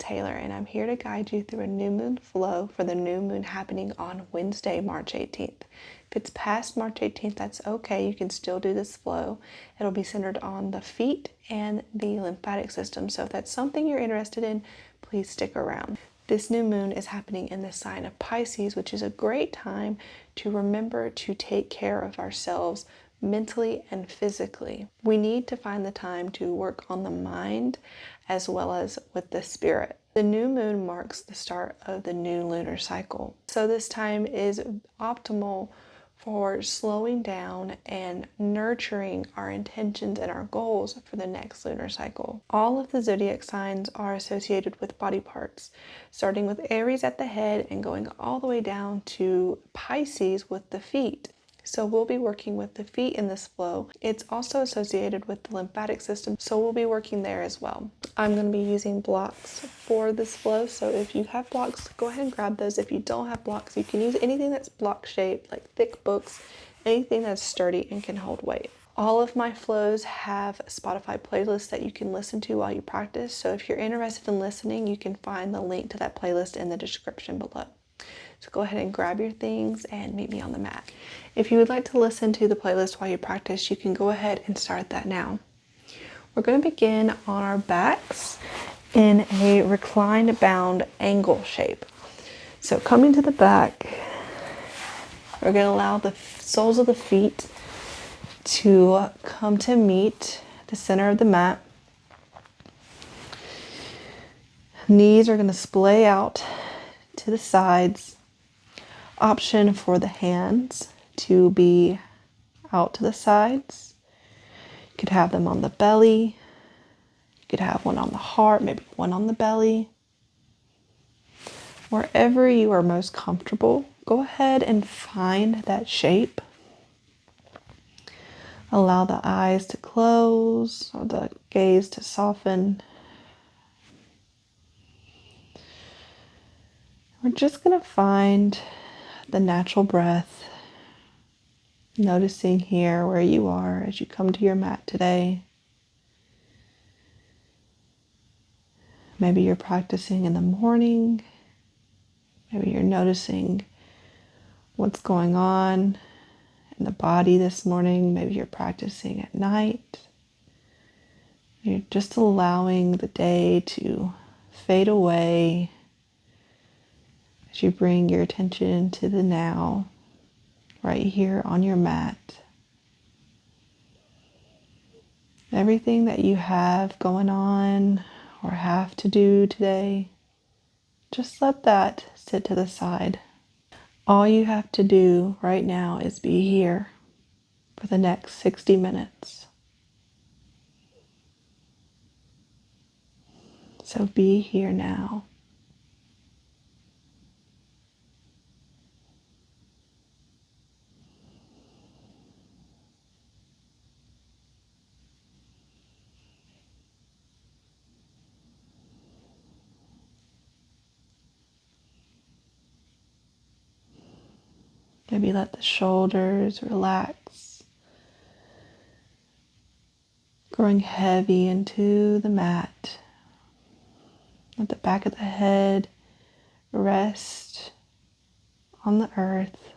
Taylor, and I'm here to guide you through a new moon flow for the new moon happening on Wednesday, March 18th. If it's past March 18th, that's okay. You can still do this flow. It'll be centered on the feet and the lymphatic system. So if that's something you're interested in, please stick around. This new moon is happening in the sign of Pisces, which is a great time to remember to take care of ourselves mentally and physically. We need to find the time to work on the mind as well as with the spirit. The new moon marks the start of the new lunar cycle. So this time is optimal for slowing down and nurturing our intentions and our goals for the next lunar cycle. All of the zodiac signs are associated with body parts, starting with Aries at the head and going all the way down to Pisces with the feet. So we'll be working with the feet in this flow. It's also associated with the lymphatic system, so we'll be working there as well. I'm going to be using blocks for this flow, so if you have blocks, go ahead and grab those. If you don't have blocks, you can use anything that's block shaped, like thick books, anything that's sturdy and can hold weight. All of my flows have Spotify playlists that you can listen to while you practice, so if you're interested in listening, you can find the link to that playlist in the description below. So go ahead and grab your things and meet me on the mat. If you would like to listen to the playlist while you practice, you can go ahead and start that now. We're going to begin on our backs in a reclined bound angle shape. So coming to the back, we're going to allow the soles of the feet to come to meet the center of the mat. Knees are going to splay out to the sides. Option for the hands to be out to the sides. You could have them on the belly. You could have one on the heart, maybe one on the belly. Wherever you are most comfortable, go ahead and find that shape. Allow the eyes to close or the gaze to soften. We're just going to find the natural breath, noticing here where you are as you come to your mat today. Maybe you're practicing in the morning. Maybe you're noticing what's going on in the body this morning. Maybe you're practicing at night. You're just allowing the day to fade away as you bring your attention to the now, right here on your mat. Everything that you have going on or have to do today, just let that sit to the side. All you have to do right now is be here for the next 60 minutes. So be here now. Maybe let the shoulders relax, growing heavy into the mat. Let the back of the head rest on the earth.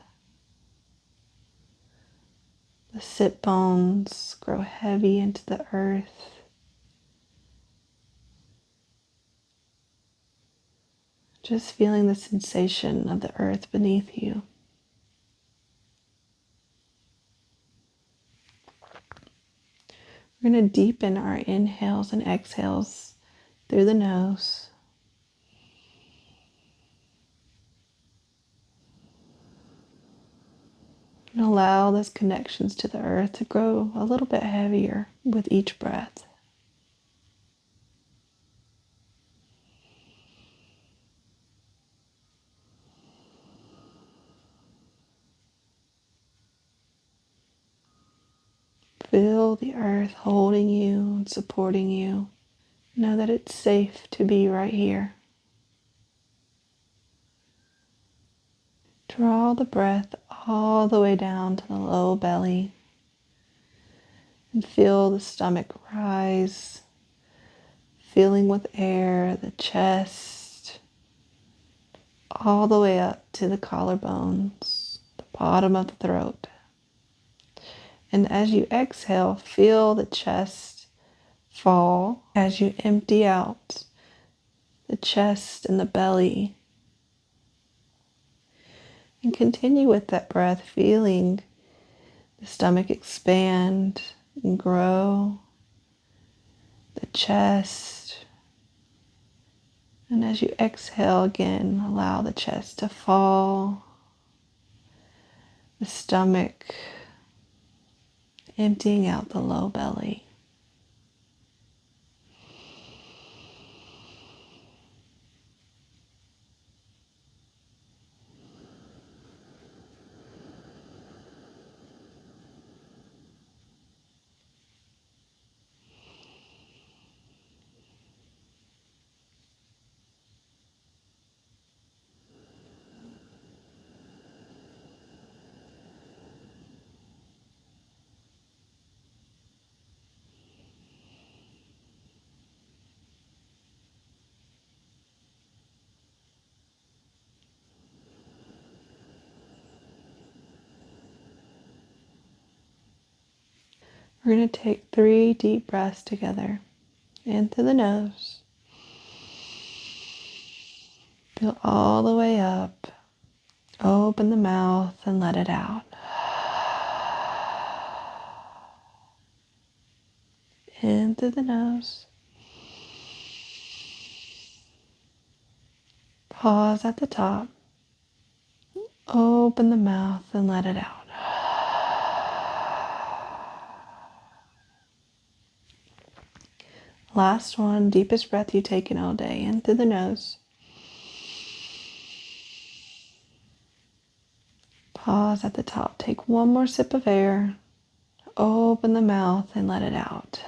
The sit bones grow heavy into the earth. Just feeling the sensation of the earth beneath you. We're going to deepen our inhales and exhales through the nose. And allow those connections to the earth to grow a little bit heavier with each breath. Feel the earth holding you and supporting you. Know that it's safe to be right here. Draw the breath all the way down to the low belly and feel the stomach rise. filling with air, the chest, all the way up to the collarbones, the bottom of the throat. And as you exhale, feel the chest fall as you empty out the chest and the belly. And continue with that breath, feeling the stomach expand and grow, the chest. And as you exhale again, allow the chest to fall, the stomach, emptying out the low belly. We're going to take 3 deep breaths together. In through the nose. Feel all the way up. Open the mouth and let it out. In through the nose. Pause at the top. Open the mouth and let it out. Last one, deepest breath you've taken all day. In through the nose. Pause at the top. Take one more sip of air. Open the mouth and let it out.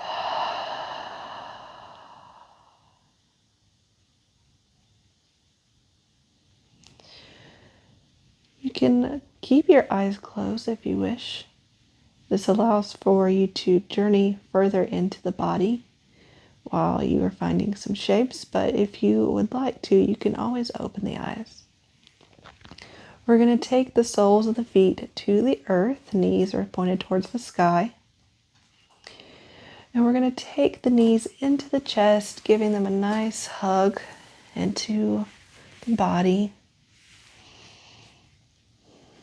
You can keep your eyes closed if you wish. This allows for you to journey further into the body while you are finding some shapes, but if you would like to, you can always open the eyes. We're going to take the soles of the feet to the earth. Knees are pointed towards the sky. And we're going to take the knees into the chest, giving them a nice hug into the body.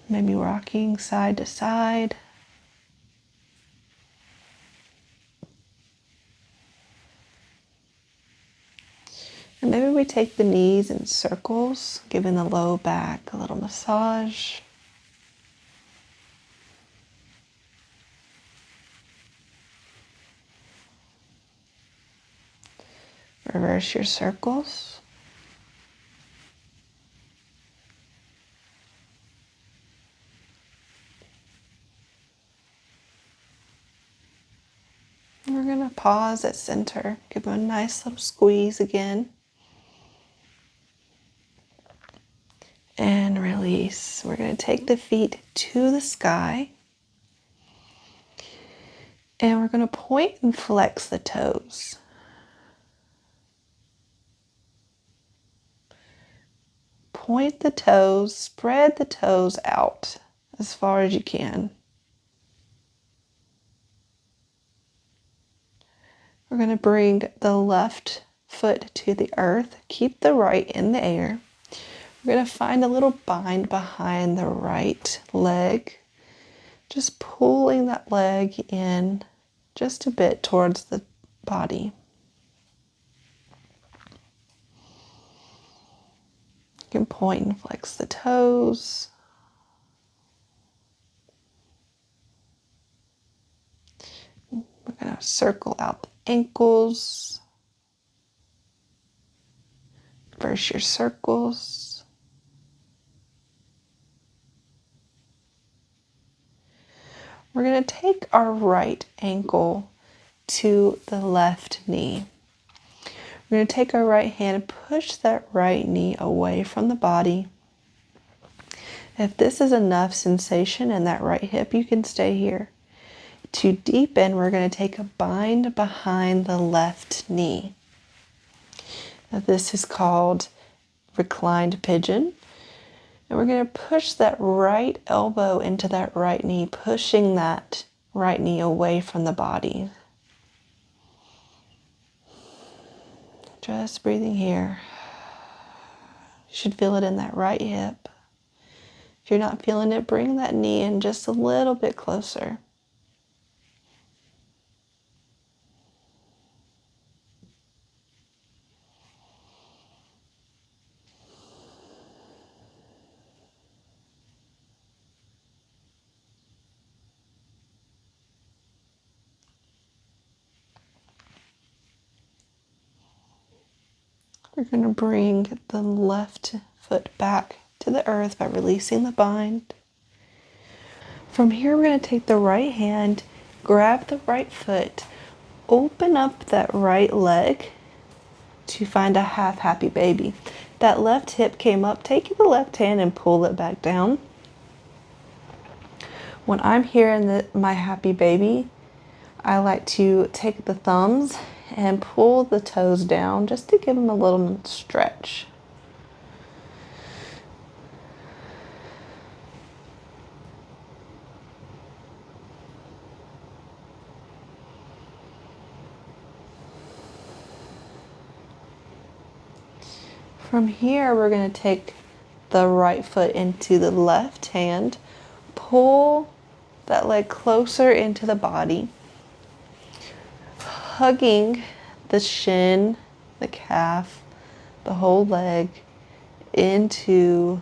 Maybe rocking side to side. And maybe we take the knees in circles, giving the low back a little massage. Reverse your circles. And we're going to pause at center, give them a nice little squeeze again. And release. We're going to take the feet to the sky. And we're going to point and flex the toes. Point the toes, spread the toes out as far as you can. We're going to bring the left foot to the earth. Keep the right in the air. We're going to find a little bind behind the right leg. Just pulling that leg in just a bit towards the body. You can point and flex the toes. We're going to circle out the ankles. Reverse your circles. We're going to take our right ankle to the left knee. We're going to take our right hand and push that right knee away from the body. If this is enough sensation in that right hip, you can stay here. To deepen, we're going to take a bind behind the left knee. This is called reclined pigeon. And we're going to push that right elbow into that right knee, pushing that right knee away from the body. Just breathing here. You should feel it in that right hip. If you're not feeling it, bring that knee in just a little bit closer. We're going to bring the left foot back to the earth by releasing the bind. From here, we're going to take the right hand, grab the right foot, open up that right leg to find a half happy baby. That left hip came up, take the left hand and pull it back down. When I'm here in my happy baby, I like to take the thumbs and pull the toes down just to give them a little stretch. From here, we're going to take the right foot into the left hand, pull that leg closer into the body, hugging the shin, the calf, the whole leg into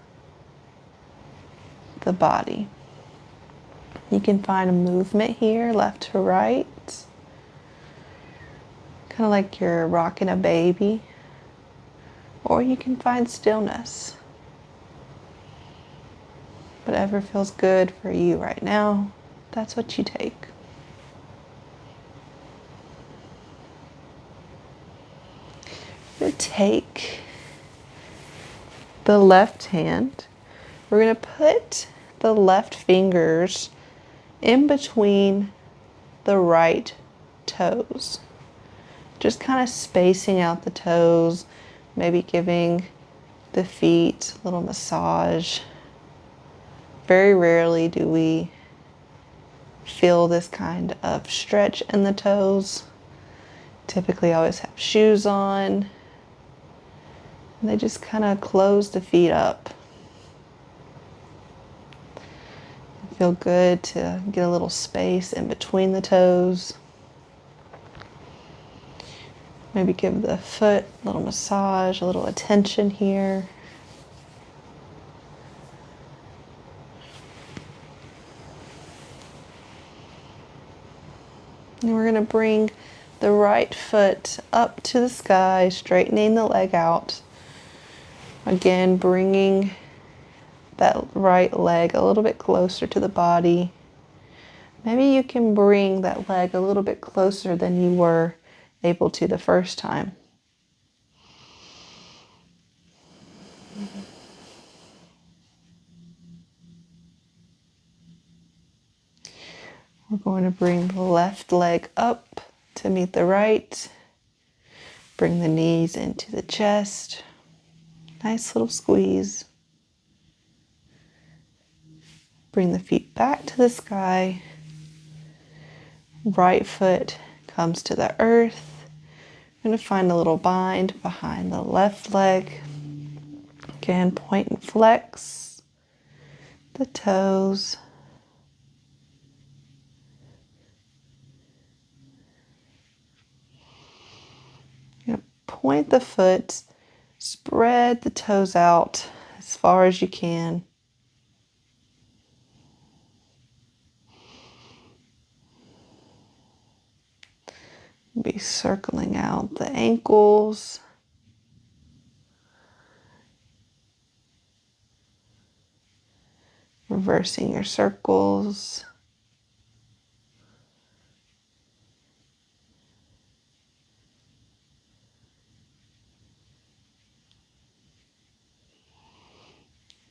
the body. You can find a movement here, left to right, kind of like you're rocking a baby, or you can find stillness. Whatever feels good for you right now, that's what you take. We're going to take the left hand. We're going to put the left fingers in between the right toes. Just kind of spacing out the toes, maybe giving the feet a little massage. Very rarely do we feel this kind of stretch in the toes. Typically always have shoes on. And they just kind of close the feet up. Feel good to get a little space in between the toes. Maybe give the foot a little massage, a little attention here. And we're going to bring the right foot up to the sky, straightening the leg out. Again, bringing that right leg a little bit closer to the body. Maybe you can bring that leg a little bit closer than you were able to the first time. We're going to bring the left leg up to meet the right. Bring the knees into the chest. Nice little squeeze. Bring the feet back to the sky. Right foot comes to the earth. I'm going to find a little bind behind the left leg. Again, point and flex the toes. You're going to point the foot, spread the toes out as far as you can. Be circling out the ankles. Reversing your circles.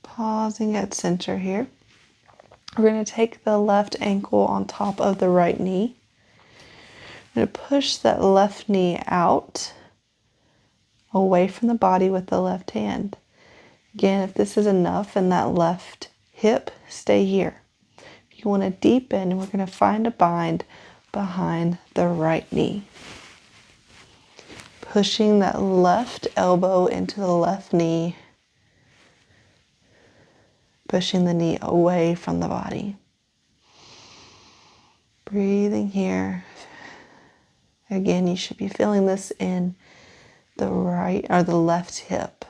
Pausing at center here. We're going to take the left ankle on top of the right knee. I'm going to push that left knee out, away from the body with the left hand. Again, if this is enough in that left hip, stay here. If you want to deepen, we're going to find a bind behind the right knee. Pushing that left elbow into the left knee. Pushing the knee away from the body. Breathing here. Again, you should be feeling this in the right or the left hip.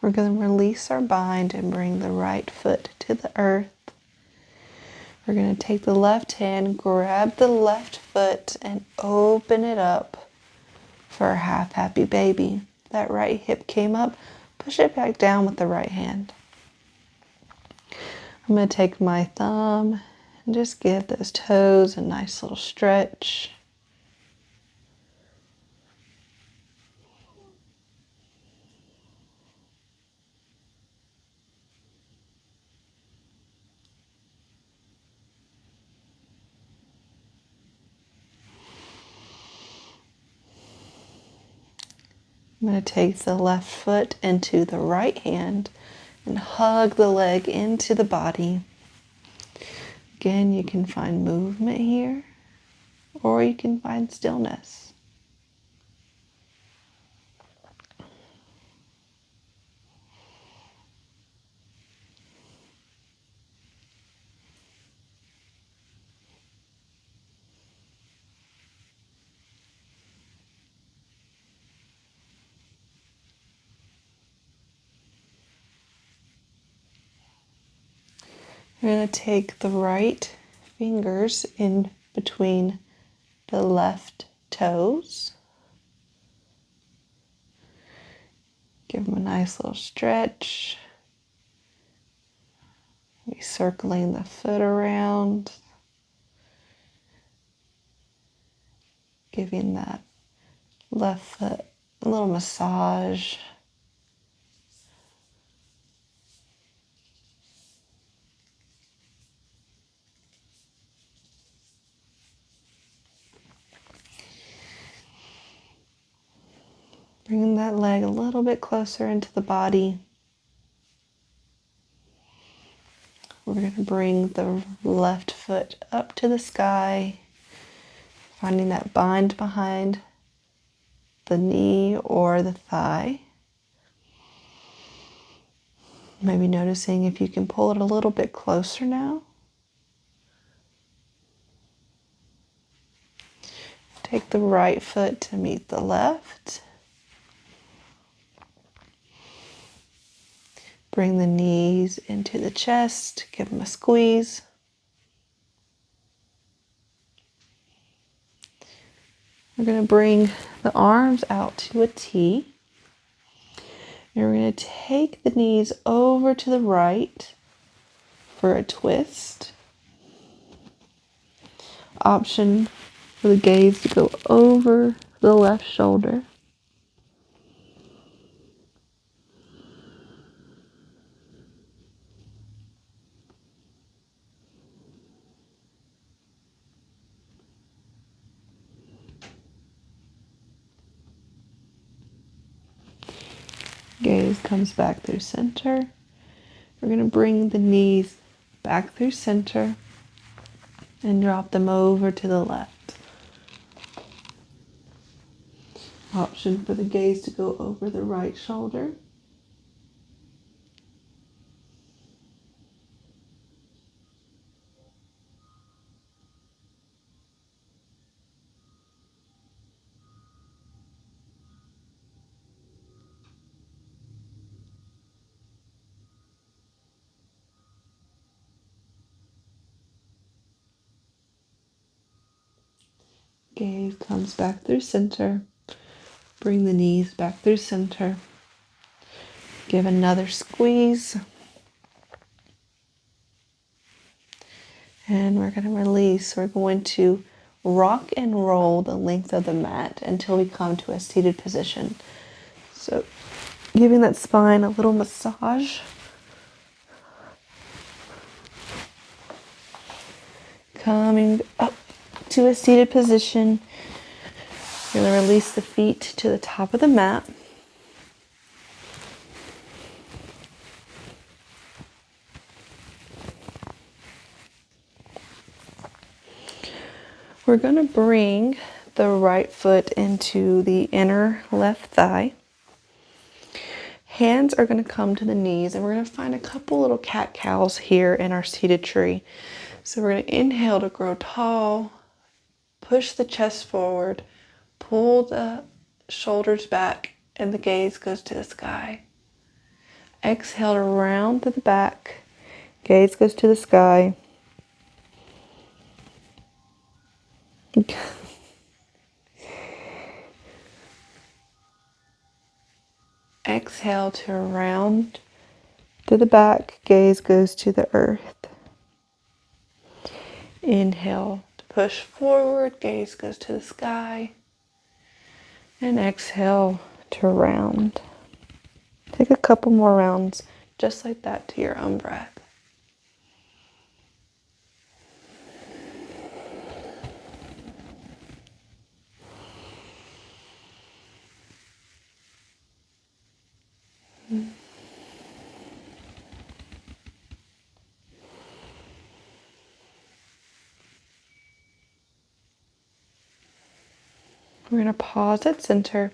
We're going to release our bind and bring the right foot to the earth. We're going to take the left hand, grab the left foot, and open it up for a half happy baby. That right hip came up, push it back down with the right hand. I'm going to take my thumb and just give those toes a nice little stretch. I'm going to take the left foot into the right hand and hug the leg into the body. Again, you can find movement here, or you can find stillness. We're going to take the right fingers in between the left toes. Give them a nice little stretch. Be circling the foot around. Giving that left foot a little massage. Bringing that leg a little bit closer into the body. We're going to bring the left foot up to the sky, finding that bind behind the knee or the thigh. Maybe noticing if you can pull it a little bit closer now. Take the right foot to meet the left. Bring the knees into the chest, give them a squeeze. We're going to bring the arms out to a T. And we're going to take the knees over to the right for a twist. Option for the gaze to go over the left shoulder. Gaze comes back through center. We're going to bring the knees back through center and drop them over to the left. Option for the gaze to go over the right shoulder. Gaze comes back through center. Bring the knees back through center. Give another squeeze. And we're going to release. We're going to rock and roll the length of the mat until we come to a seated position. So giving that spine a little massage. Coming up to a seated position. You're going to release the feet to the top of the mat. We're going to bring the right foot into the inner left thigh. Hands are going to come to the knees, and we're going to find a couple little cat-cows here in our seated tree. So we're going to inhale to grow tall, push the chest forward, pull the shoulders back, and the gaze goes to the sky. Exhale to round to the back, gaze goes to the sky. Exhale to round to the back, gaze goes to the earth. Inhale to push forward, gaze goes to the sky. And exhale to round. Take a couple more rounds just like that to your own breath. We're going to pause at center.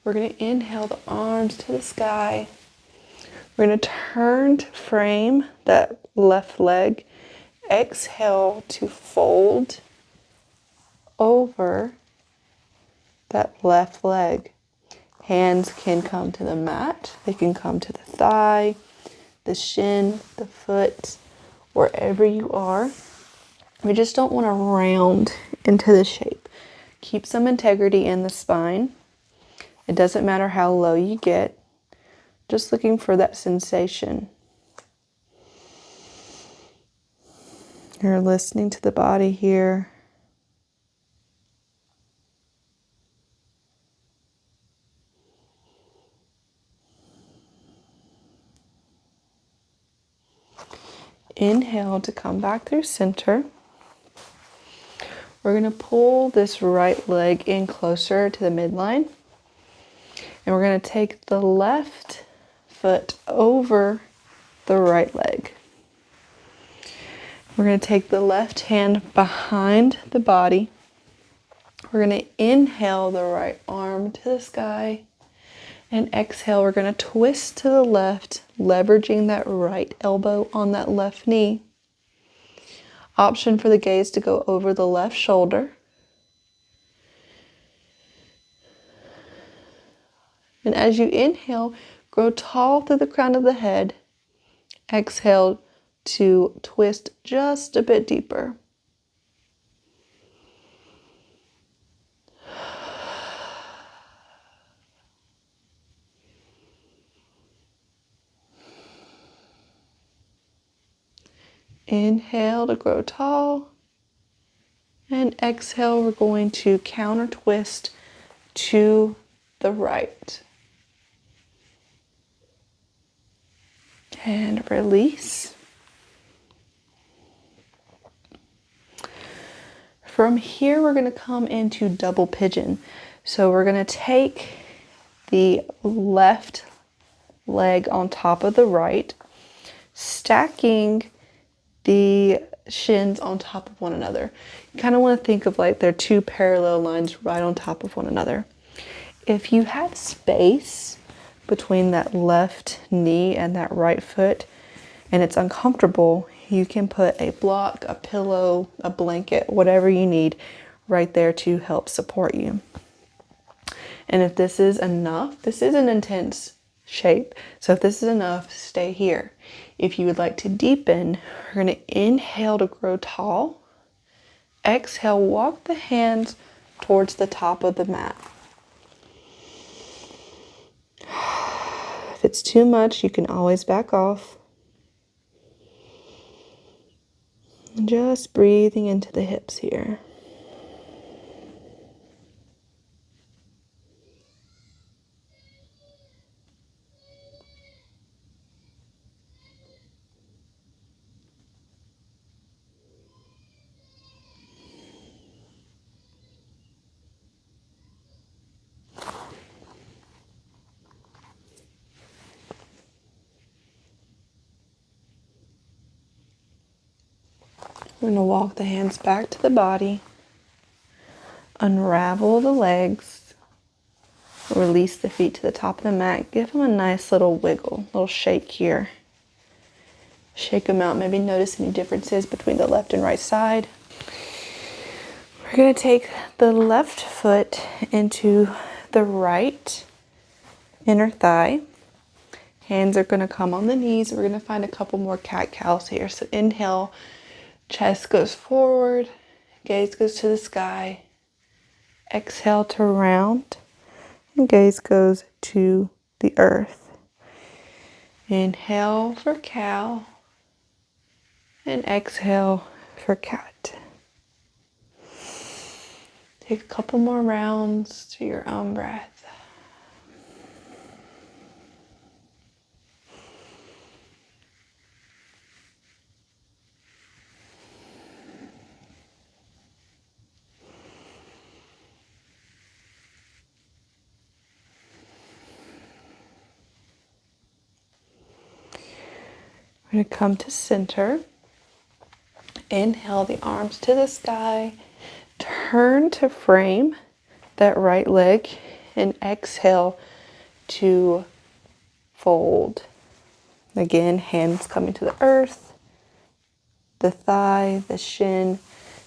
We're going to inhale the arms to the sky. We're going to turn to frame that left leg. Exhale to fold over that left leg. Hands can come to the mat. They can come to the thigh, the shin, the foot, wherever you are. We just don't want to round into the shape. Keep some integrity in the spine. It doesn't matter how low you get. Just looking for that sensation. You're listening to the body here. Inhale to come back through center. We're going to pull this right leg in closer to the midline. And we're going to take the left foot over the right leg. We're going to take the left hand behind the body. We're going to inhale the right arm to the sky. And exhale, we're going to twist to the left, leveraging that right elbow on that left knee. Option for the gaze to go over the left shoulder. And as you inhale, grow tall through the crown of the head. Exhale to twist just a bit deeper. Inhale to grow tall. And exhale, we're going to counter twist to the right. And release. From here, we're going to come into double pigeon. So we're going to take the left leg on top of the right, stacking the shins on top of one another. You kind of want to think of like they're two parallel lines right on top of one another. If you have space between that left knee and that right foot and it's uncomfortable, you can put a block, a pillow, a blanket, whatever you need right there to help support you. And if this is enough, this is an intense shape. So if this is enough, stay here. If you would like to deepen, we're going to inhale to grow tall. Exhale, walk the hands towards the top of the mat. If it's too much, you can always back off. Just breathing into the hips here. We're going to walk the hands back to the body, unravel the legs, release the feet to the top of the mat. Give them a nice little wiggle, little shake here. Shake them out. Maybe notice any differences between the left and right side. We're going to take the left foot into the right inner thigh. Hands are going to come on the knees. We're going to find a couple more cat-cows here. So inhale, chest goes forward, gaze goes to the sky. Exhale to round, and gaze goes to the earth. Inhale for cow, and exhale for cat. Take a couple more rounds to your own breath. We're going to come to center. Inhale the arms to the sky. Turn to frame that right leg, and exhale to fold. Again, hands coming to the earth, the thigh, the shin,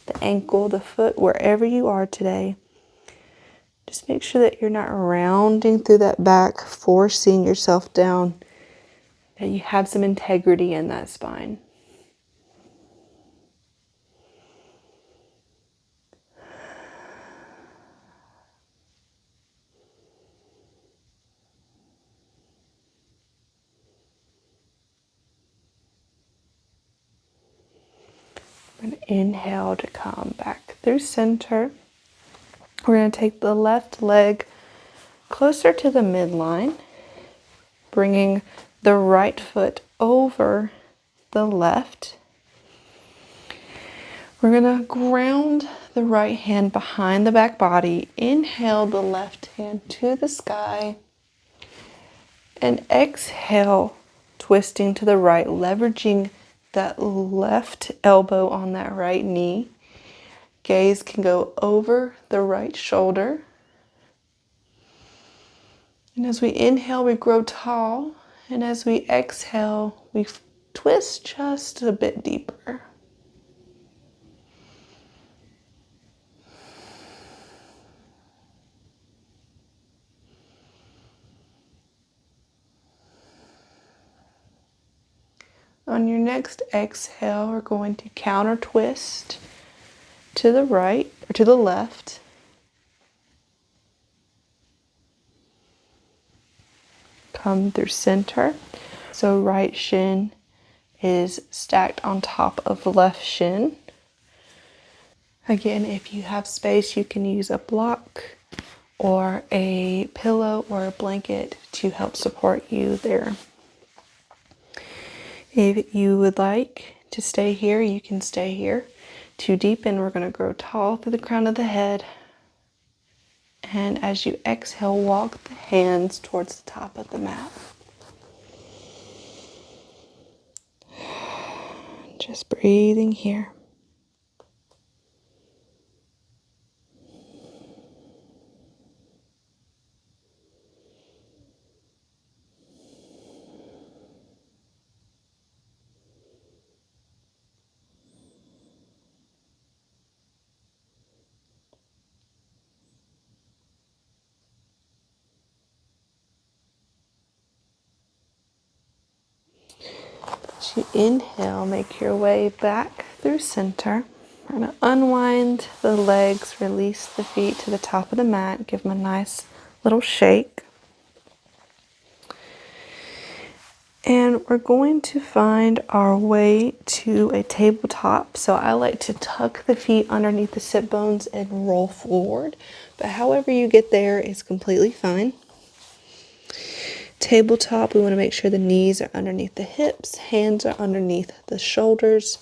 the ankle, the foot, wherever you are today. Just make sure that you're not rounding through that back, forcing yourself down, that you have some integrity in that spine. We're going to inhale to come back through center. We're going to take the left leg closer to the midline, bringing the right foot over the left. We're going to ground the right hand behind the back body. Inhale the left hand to the sky. And exhale, twisting to the right, leveraging that left elbow on that right knee. Gaze can go over the right shoulder. And as we inhale, we grow tall. And as we exhale, we twist just a bit deeper. On your next exhale, we're going to counter twist to the right or to the left. Come through center. So right shin is stacked on top of the left shin. Again, if you have space, you can use a block or a pillow or a blanket to help support you there. If you would like to stay here, you can stay here. To deepen, we're going to grow tall through the crown of the head. And as you exhale, walk the hands towards the top of the mat. Just breathing here. As you inhale, make your way back through center. We're going to unwind the legs, release the feet to the top of the mat, give them a nice little shake. And we're going to find our way to a tabletop. So I like to tuck the feet underneath the sit bones and roll forward. But however you get there is completely fine. Tabletop, we want to make sure the knees are underneath the hips, hands are underneath the shoulders.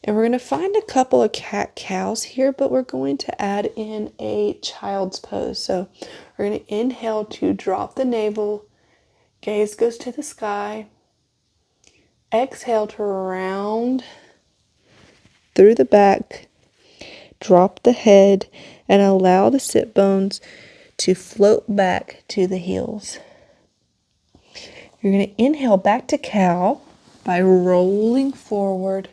And we're going to find a couple of cat-cows here, but we're going to add in a child's pose. So we're going to inhale to drop the navel, gaze goes to the sky. Exhale to round through the back, drop the head, and allow the sit bones to float back to the heels. You're going to inhale back to cow by rolling forward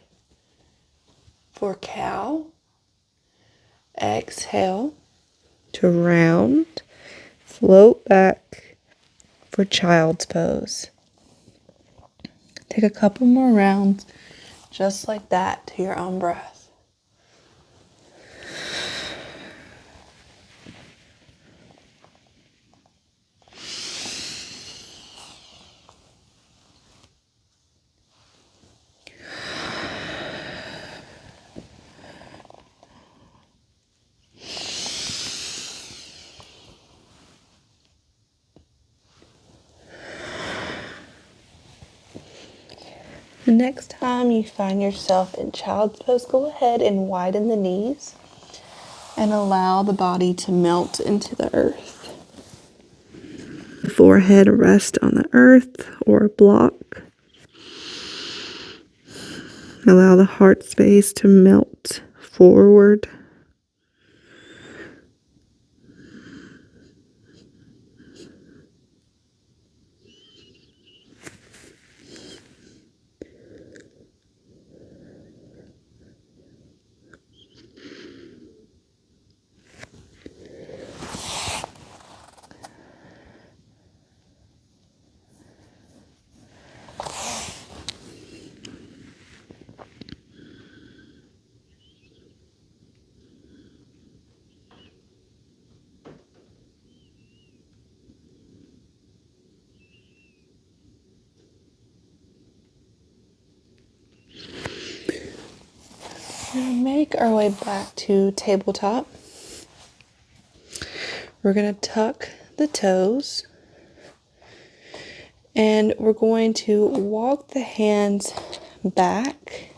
for cow. Exhale to round, float back for child's pose. Take a couple more rounds just like that to your own breath. The next time you find yourself in child's pose, go ahead and widen the knees and allow the body to melt into the earth. The forehead rest on the earth or a block. Allow the heart space to melt forward. Make our way back to tabletop. We're going to tuck the toes and we're going to walk the hands back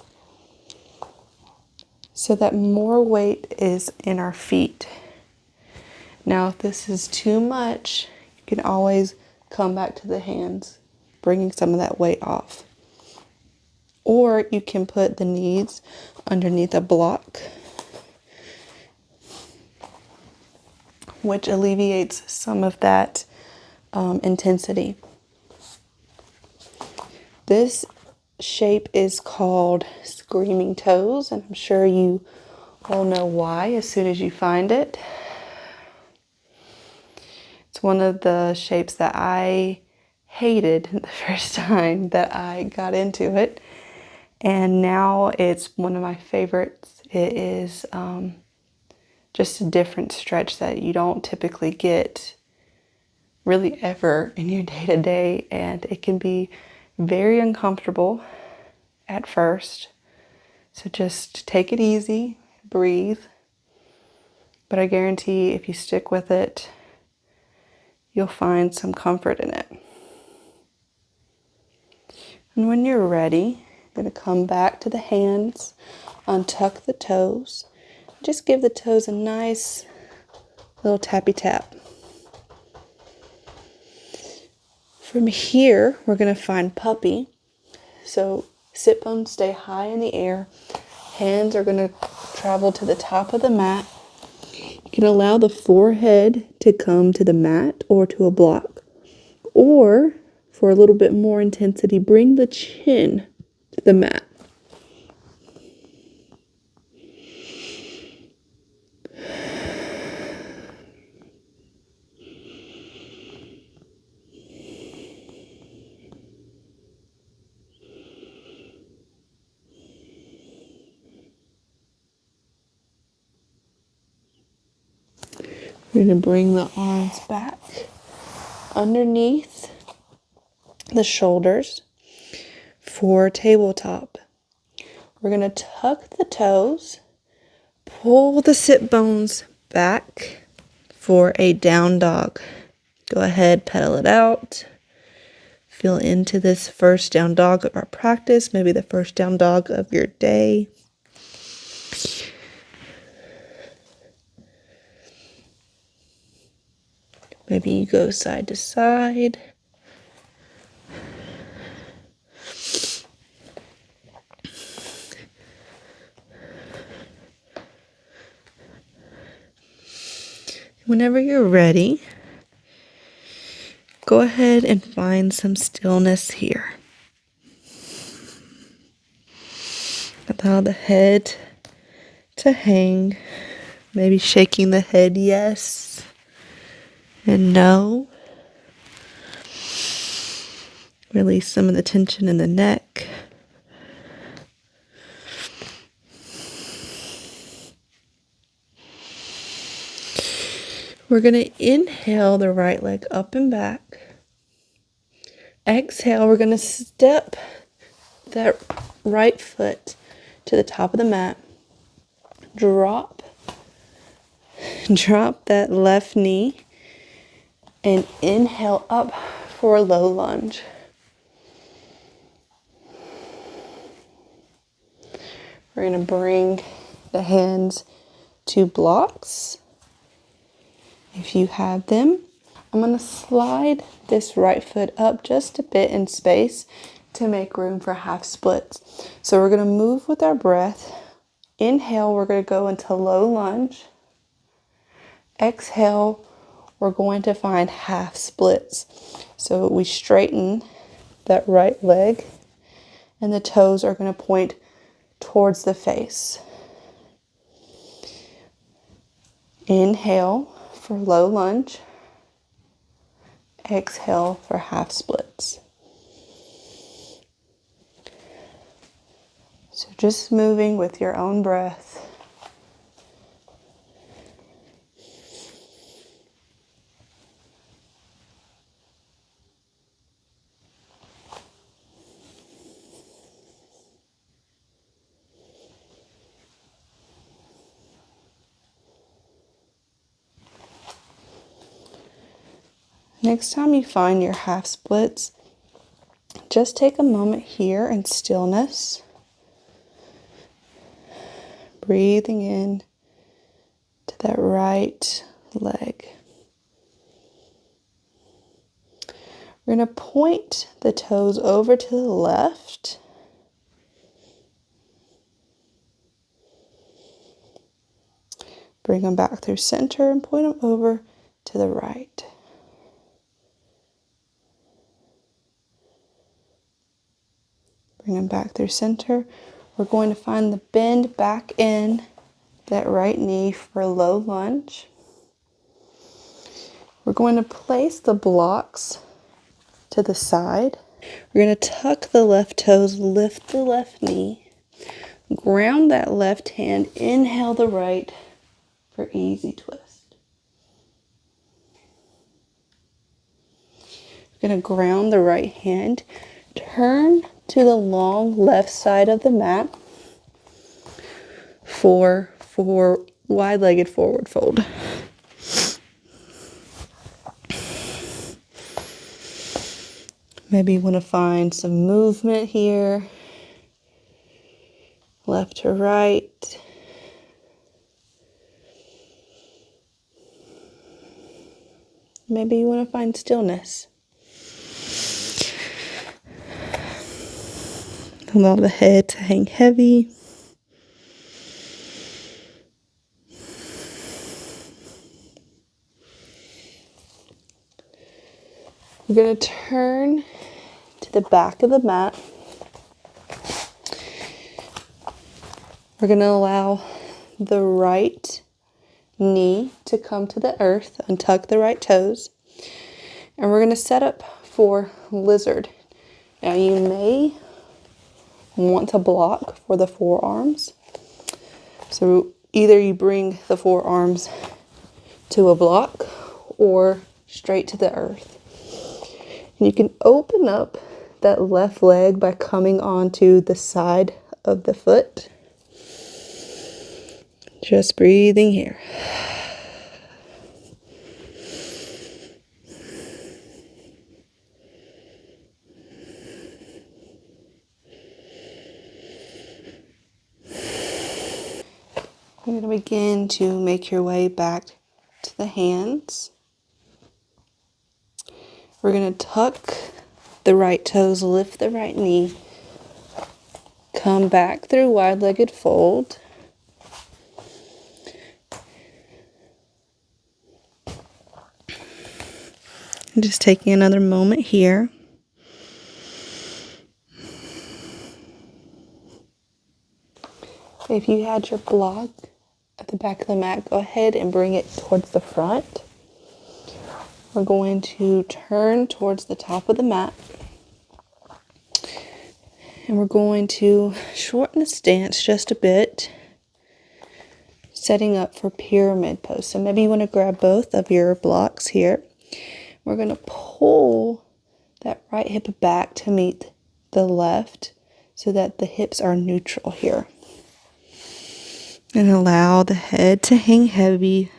so that more weight is in our feet. Now, if this is too much, you can always come back to the hands, bringing some of that weight off. Or you can put the knees underneath a block, which alleviates some of that intensity. This shape is called screaming toes, and I'm sure you all know why as soon as you find it. It's one of the shapes that I hated the first time that I got into it, and now it's one of my favorites. It is just a different stretch that you don't typically get really ever in your day-to-day, and it can be very uncomfortable at first. So just take it easy, breathe, but I guarantee if you stick with it, you'll find some comfort in it. And when you're ready, you're going to come back to the hands, untuck the toes, just give the toes a nice little tappy tap. From here, we're going to find puppy. So sit bones stay high in the air. Hands are going to travel to the top of the mat. You can allow the forehead to come to the mat or to a block. Or, for a little bit more intensity, bring the chin to the mat. We're going to bring the arms back underneath the shoulders for tabletop. We're going to tuck the toes, pull the sit bones back for a down dog. Go ahead, pedal it out. Feel into this first down dog of our practice, maybe the first down dog of your day. Maybe you go side to side. Whenever you're ready, go ahead and find some stillness here. Allow the head to hang, maybe shaking the head yes and no. Release some of the tension in the neck. We're going to inhale the right leg up and back. Exhale, we're going to step that right foot to the top of the mat. Drop that left knee and inhale up for a low lunge. We're going to bring the hands to blocks if you have them. I'm going to slide this right foot up just a bit in space to make room for half splits. So we're going to move with our breath. Inhale, we're going to go into low lunge. Exhale, we're going to find half splits. So we straighten that right leg and the toes are going to point towards the face. Inhale for low lunge. Exhale for half splits. So just moving with your own breath. Next time you find your half splits, just take a moment here in stillness. Breathing in to that right leg. We're going to point the toes over to the left. Bring them back through center and point them over to the right. Bring them back through center. We're going to find the bend back in that right knee for a low lunge. We're going to place the blocks to the side. We're going to tuck the left toes, lift the left knee, ground that left hand, inhale the right for easy twist. We're going to ground the right hand, turn to the long left side of the mat for wide-legged forward fold. Maybe you want to find some movement here, left to right. Maybe you want to find stillness. Allow the head to hang heavy. We're going to turn to the back of the mat. We're going to allow the right knee to come to the earth, untuck the right toes, and we're going to set up for lizard. Now you may want to block for the forearms. So either you bring the forearms to a block or straight to the earth. And you can open up that left leg by coming onto the side of the foot. Just breathing here. You're going to begin to make your way back to the hands. We're going to tuck the right toes, lift the right knee, come back through wide-legged fold. And just taking another moment here. If you had your block at the back of the mat, go ahead and bring it towards the front. We're going to turn towards the top of the mat. And we're going to shorten the stance just a bit, setting up for pyramid pose. So maybe you want to grab both of your blocks here. We're going to pull that right hip back to meet the left so that the hips are neutral here. And allow the head to hang heavy.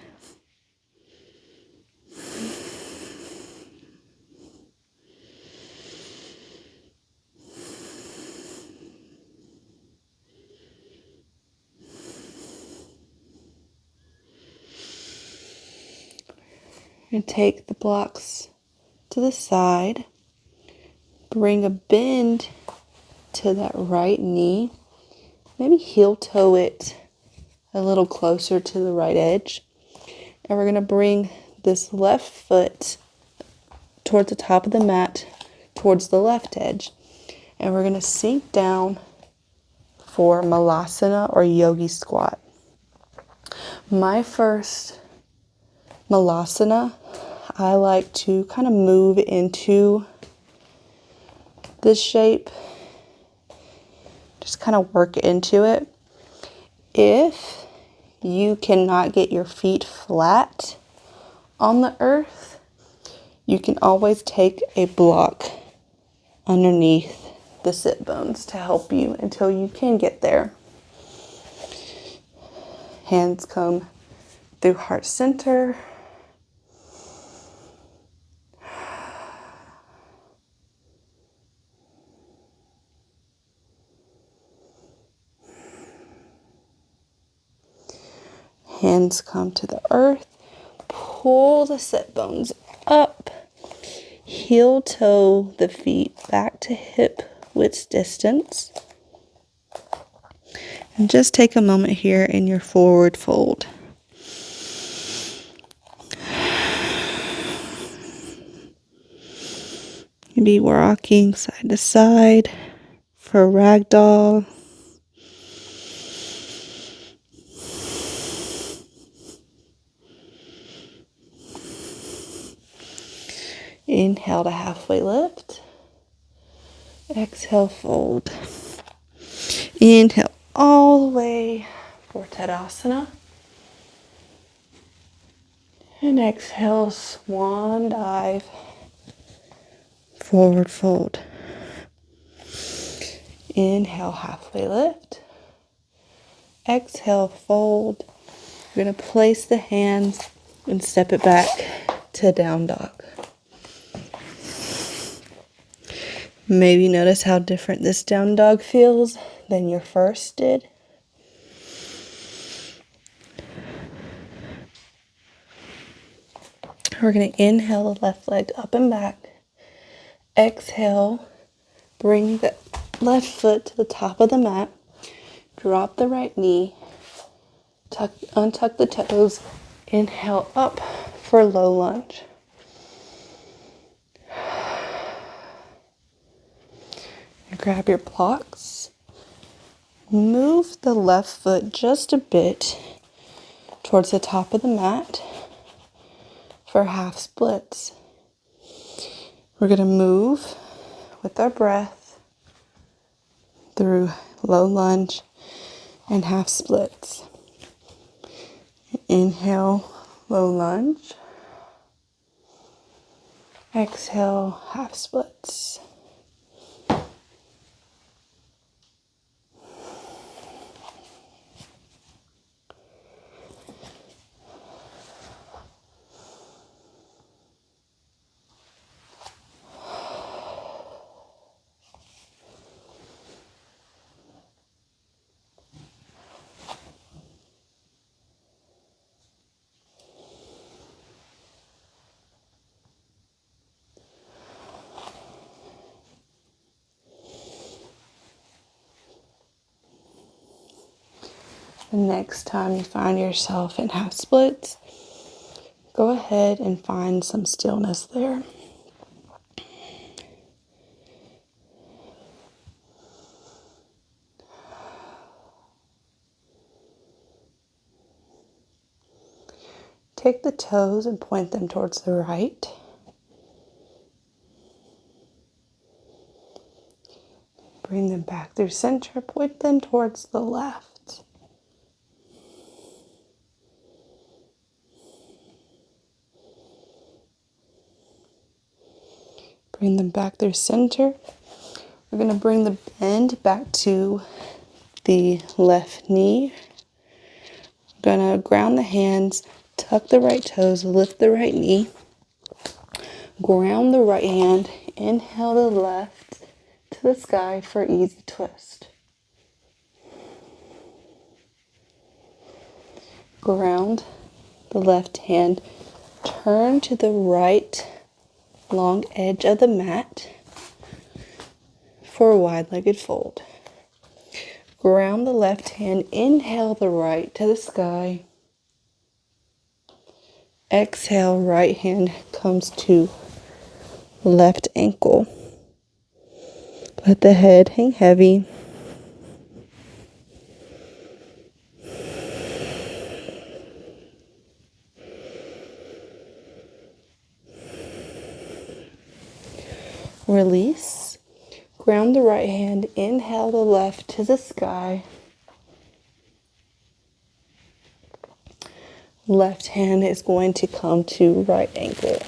And take the blocks to the side. Bring a bend to that right knee. Maybe heel toe it a little closer to the right edge. And we're going to bring this left foot towards the top of the mat, towards the left edge. And we're going to sink down for Malasana or Yogi squat. My first Malasana, I like to kind of move into this shape. Just kind of work into it. If you cannot get your feet flat on the earth, you can always take a block underneath the sit bones to help you until you can get there. Hands come through heart center. Hands come to the earth. Pull the sit bones up. Heel toe the feet back to hip width distance. And just take a moment here in your forward fold. Be rocking side to side for ragdoll. Inhale to halfway lift. Exhale, fold. Inhale all the way for Tadasana. And exhale, swan dive. Forward fold. Inhale, halfway lift. Exhale, fold. You're going to place the hands and step it back to down dog. Maybe notice how different this down dog feels than your first did. We're going to inhale the left leg up and back. Exhale, bring the left foot to the top of the mat. Drop the right knee. Untuck the toes. Inhale up for low lunge. Grab your blocks. Move the left foot just a bit towards the top of the mat for half splits. We're going to move with our breath through low lunge and half splits. Inhale, low lunge. Exhale, half splits. The next time you find yourself in half splits, go ahead and find some stillness there. Take the toes and point them towards the right. Bring them back through center, point them towards the left. Bring them back through center. We're going to bring the bend back to the left knee. We're going to ground the hands, tuck the right toes, lift the right knee. Ground the right hand, inhale the left to the sky for easy twist. Ground the left hand, turn to the right long edge of the mat for a wide-legged fold. Ground the left hand, inhale the right to the sky. Exhale, right hand comes to left ankle. Let the head hang heavy. Release. Ground the right hand, inhale the left to the sky. Left hand is going to come to right ankle.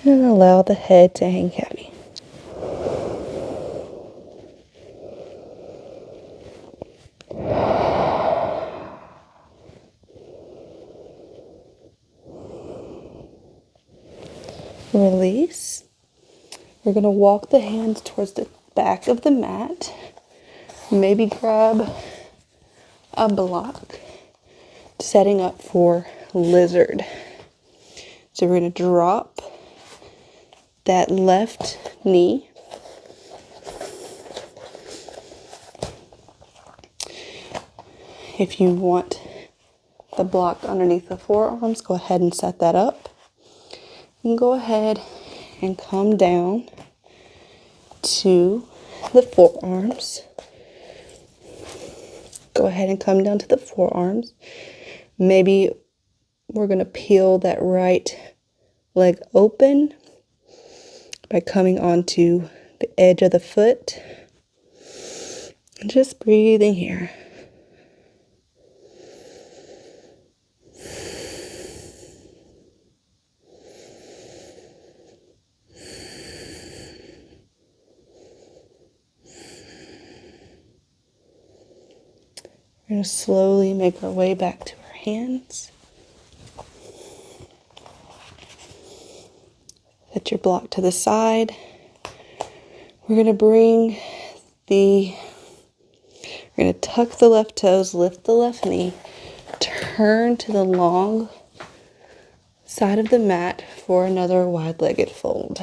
And allow the head to hang heavy. Release. We're going to walk the hands towards the back of the mat. Maybe grab a block, setting up for lizard. So we're going to drop that left knee. If you want the block underneath the forearms, go ahead and set that up. And go ahead and come down to the forearms. Go ahead and come down to the forearms. Maybe we're going to peel that right leg open by coming onto the edge of the foot. And just breathing here. We're going to slowly make our way back to our hands. Set your block to the side. We're going to tuck the left toes, lift the left knee, turn to the long side of the mat for another wide-legged fold.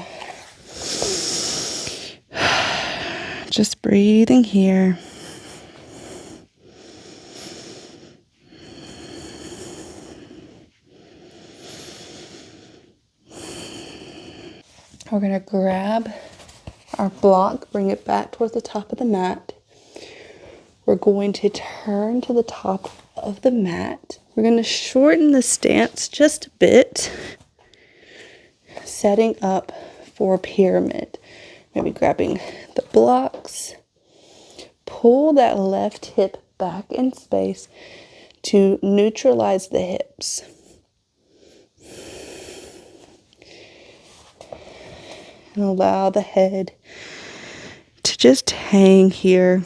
Just breathing here. We're going to grab our block, bring it back towards the top of the mat. We're going to turn to the top of the mat. We're going to shorten the stance just a bit, setting up for pyramid. Maybe grabbing the blocks. Pull that left hip back in space to neutralize the hips. And allow the head to just hang here.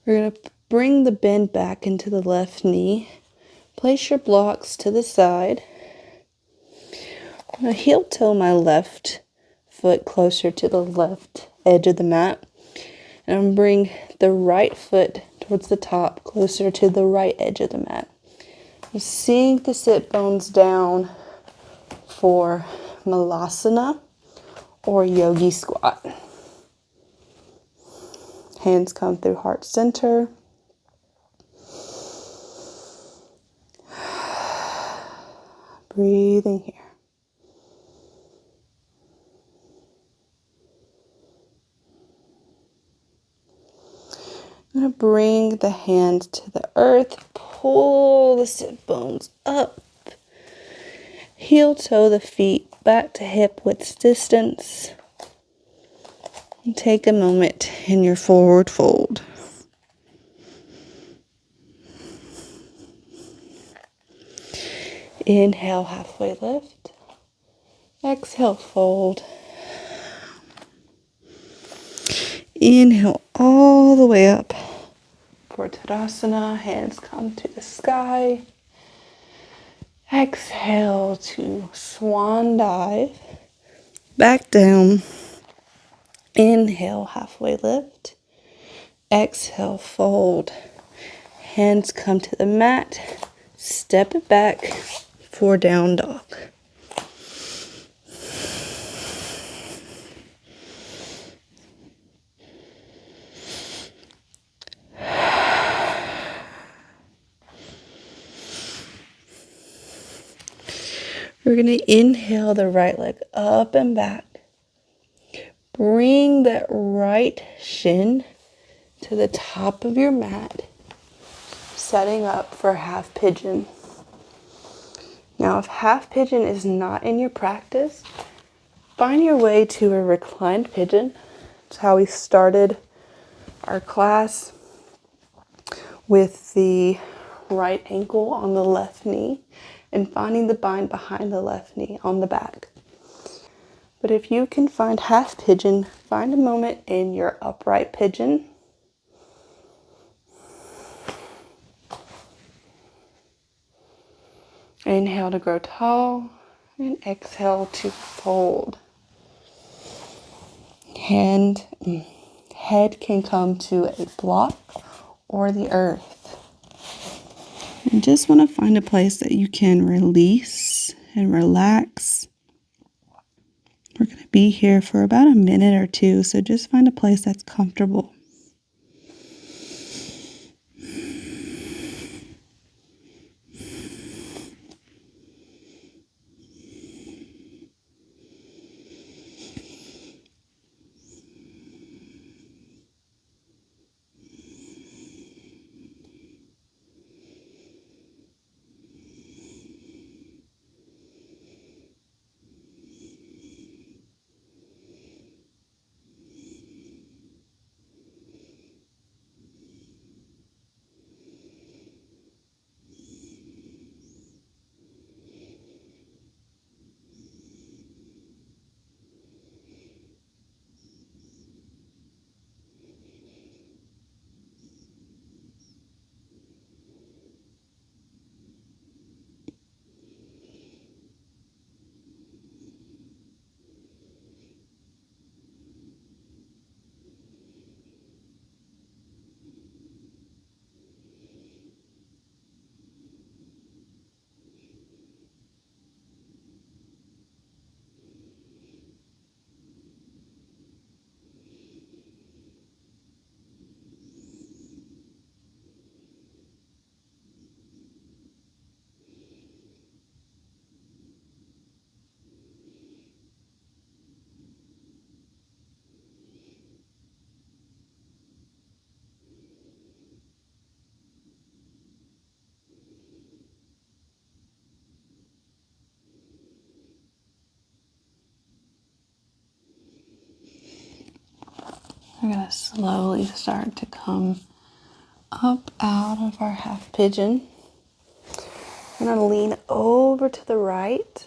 We're going to bring the bend back into the left knee. Place your blocks to the side. I'm going to heel toe my left foot closer to the left edge of the mat. And I'm going to bring the right foot towards the top, closer to the right edge of the mat. You sink the sit bones down for Malasana or Yogi Squat. Hands come through heart center. Breathing here. I'm going to bring the hands to the earth. Pull the sit bones up. Heel toe the feet back to hip width distance. And take a moment in your forward fold. Inhale, halfway lift. Exhale, fold. Inhale all the way up for Tadasana. Hands come to the sky. Exhale to swan dive. Back down. Inhale, halfway lift. Exhale, fold. Hands come to the mat. Step it back for down dog. We're going to inhale the right leg up and back. Bring that right shin to the top of your mat, setting up for half pigeon. Now, if half pigeon is not in your practice, find your way to a reclined pigeon. That's how we started our class, with the right ankle on the left knee and finding the bind behind the left knee on the back. But if you can find half pigeon, find a moment in your upright pigeon. Inhale to grow tall and exhale to fold. Head can come to a block or the earth. You just want to find a place that you can release and relax. We're going to be here for about a minute or two, so just find a place that's comfortable. We're going to slowly start to come up out of our half pigeon. We're going to lean over to the right.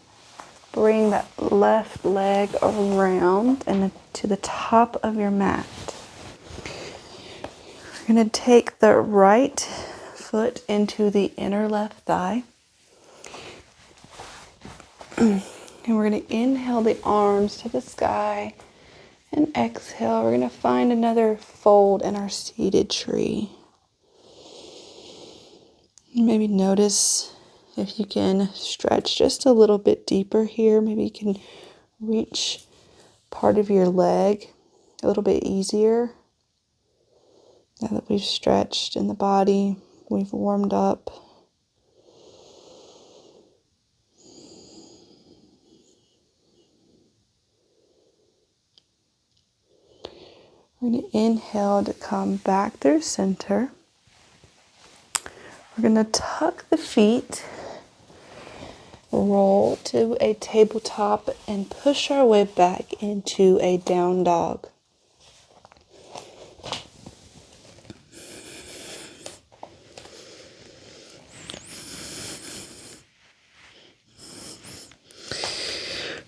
Bring that left leg around and to the top of your mat. We're going to take the right foot into the inner left thigh. And we're going to inhale the arms to the sky. And exhale, we're going to find another fold in our seated tree. Maybe notice if you can stretch just a little bit deeper here. Maybe you can reach part of your leg a little bit easier. Now that we've stretched in the body, we've warmed up. We're going to inhale to come back through center. We're going to tuck the feet, roll to a tabletop, and push our way back into a down dog.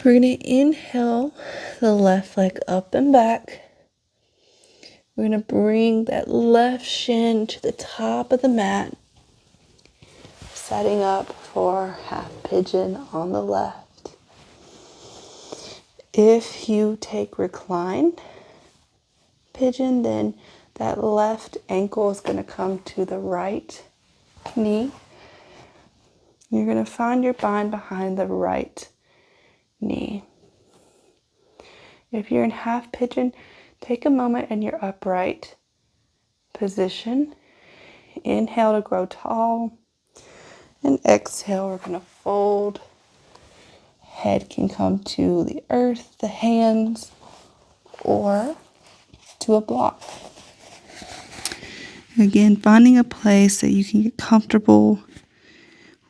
We're going to inhale the left leg up and back. We're going to bring that left shin to the top of the mat, setting up for half pigeon on the left. If you take recline pigeon, then that left ankle is going to come to the right knee. You're going to find your bind behind the right knee. If you're in half pigeon, take a moment in your upright position. Inhale to grow tall. And exhale, we're going to fold. Head can come to the earth, the hands, or to a block. Again, finding a place that you can get comfortable.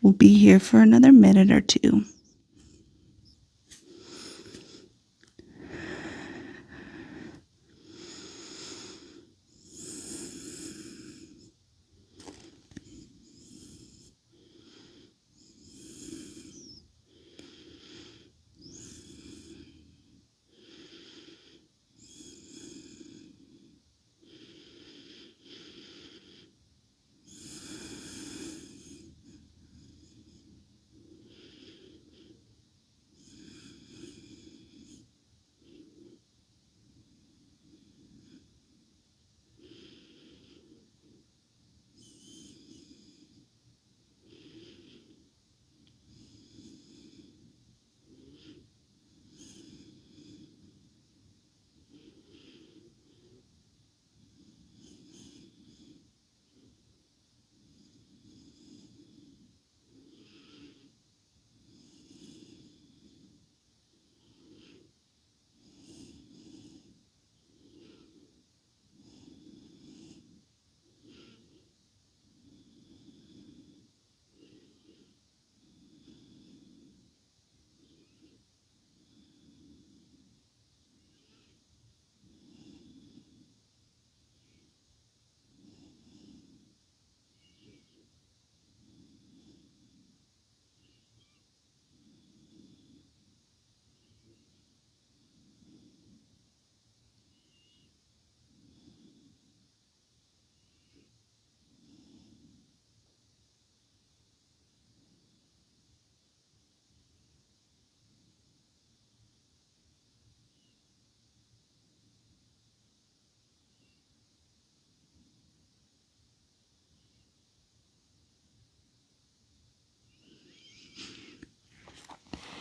We'll be here for another minute or two.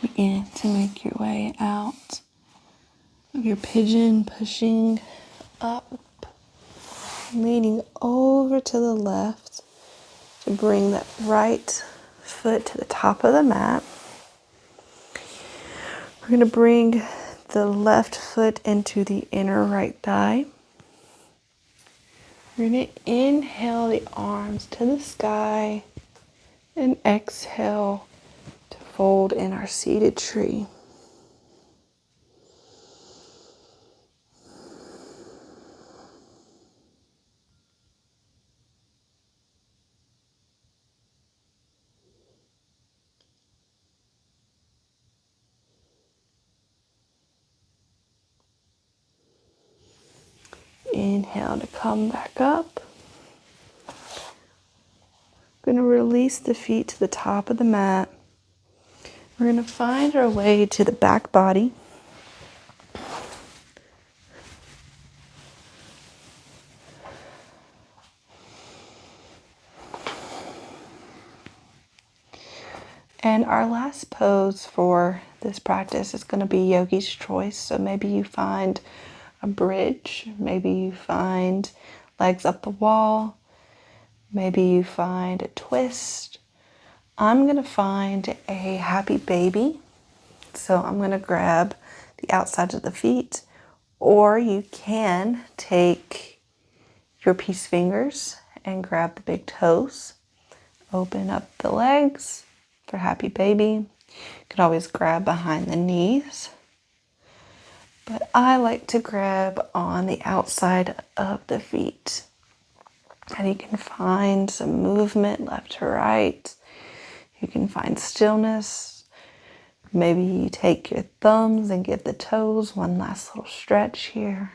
Begin to make your way out of your pigeon, pushing up, leaning over to the left to bring that right foot to the top of the mat. We're going to bring the left foot into the inner right thigh. We're going to inhale the arms to the sky and exhale to fold in our seated tree. Inhale to come back up. We're going to release the feet to the top of the mat. We're going to find our way to the back body. And our last pose for this practice is going to be yogi's choice. So maybe you find a bridge, maybe you find legs up the wall, maybe you find a twist. I'm going to find a happy baby. So I'm going to grab the outsides of the feet, or you can take your peace fingers and grab the big toes. Open up the legs for happy baby. You could always grab behind the knees, but I like to grab on the outside of the feet. And you can find some movement left to right. You can find stillness. Maybe you take your thumbs and give the toes one last little stretch here.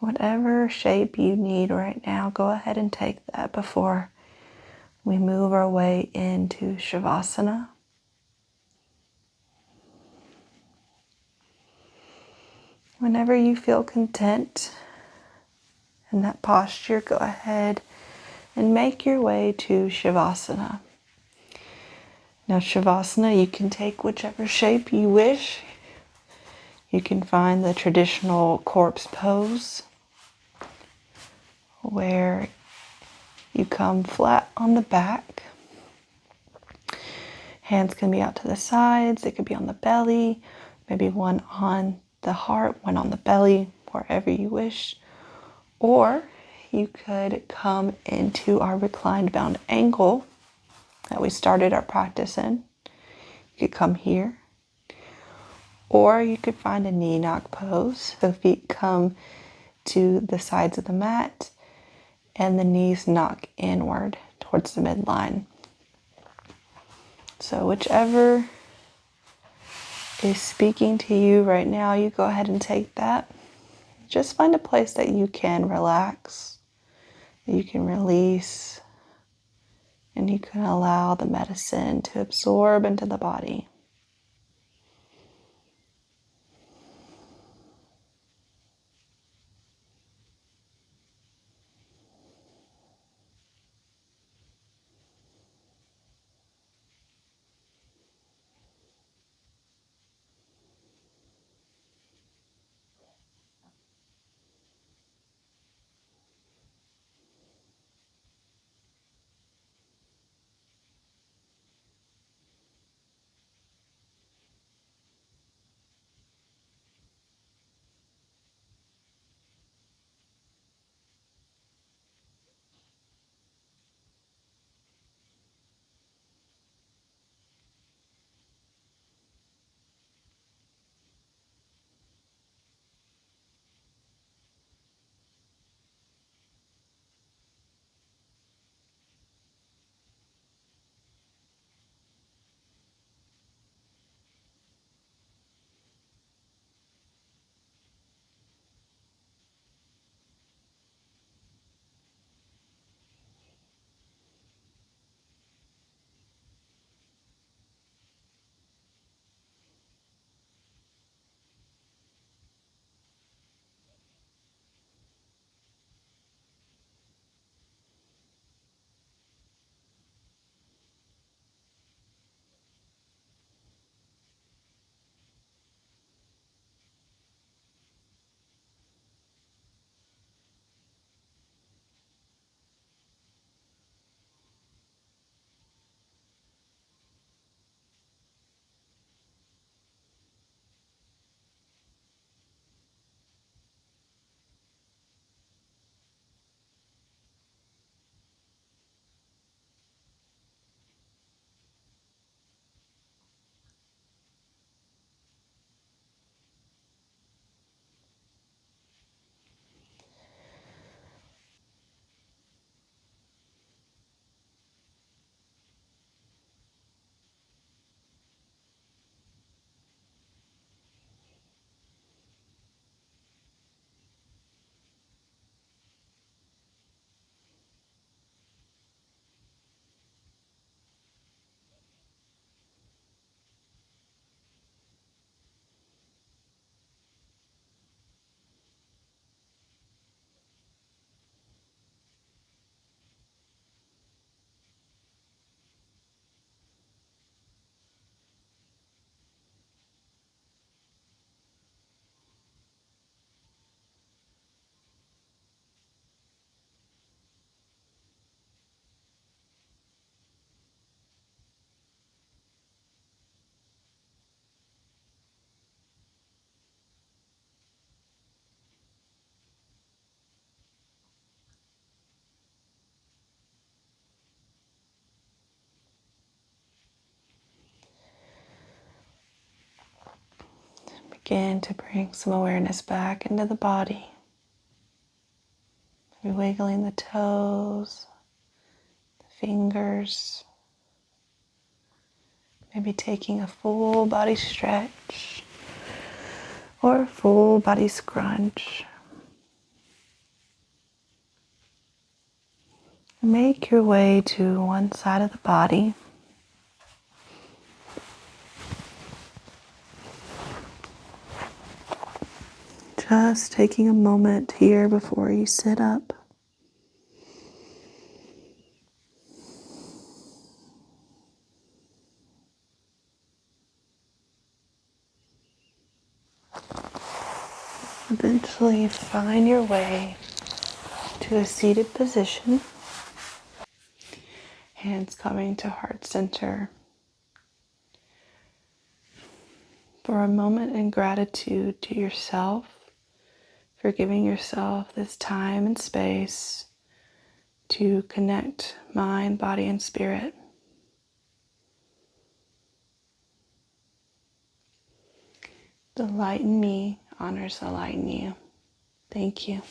Whatever shape you need right now, go ahead and take that before we move our way into Shavasana. Whenever you feel content in that posture, go ahead and make your way to Shavasana. Now, Shavasana, you can take whichever shape you wish. You can find the traditional corpse pose, where you come flat on the back. Hands can be out to the sides. It could be on the belly, maybe one on the heart, one on the belly, wherever you wish. Or you could come into our reclined bound angle that we started our practice in. You could come here. Or you could find a knee knock pose. So feet come to the sides of the mat and the knees knock inward towards the midline. So whichever is speaking to you right now, you go ahead and take that. Just find a place that you can relax, that you can release, and you can allow the medicine to absorb into the body. begin to bring some awareness back into the body. Maybe wiggling the toes, the fingers. Maybe taking a full body stretch or a full body scrunch. Make your way to one side of the body. Just taking a moment here before you sit up. Eventually find your way to a seated position. Hands coming to heart center. For a moment in gratitude to yourself for giving yourself this time and space to connect mind, body, and spirit. The light in me honors the light in you. Thank you.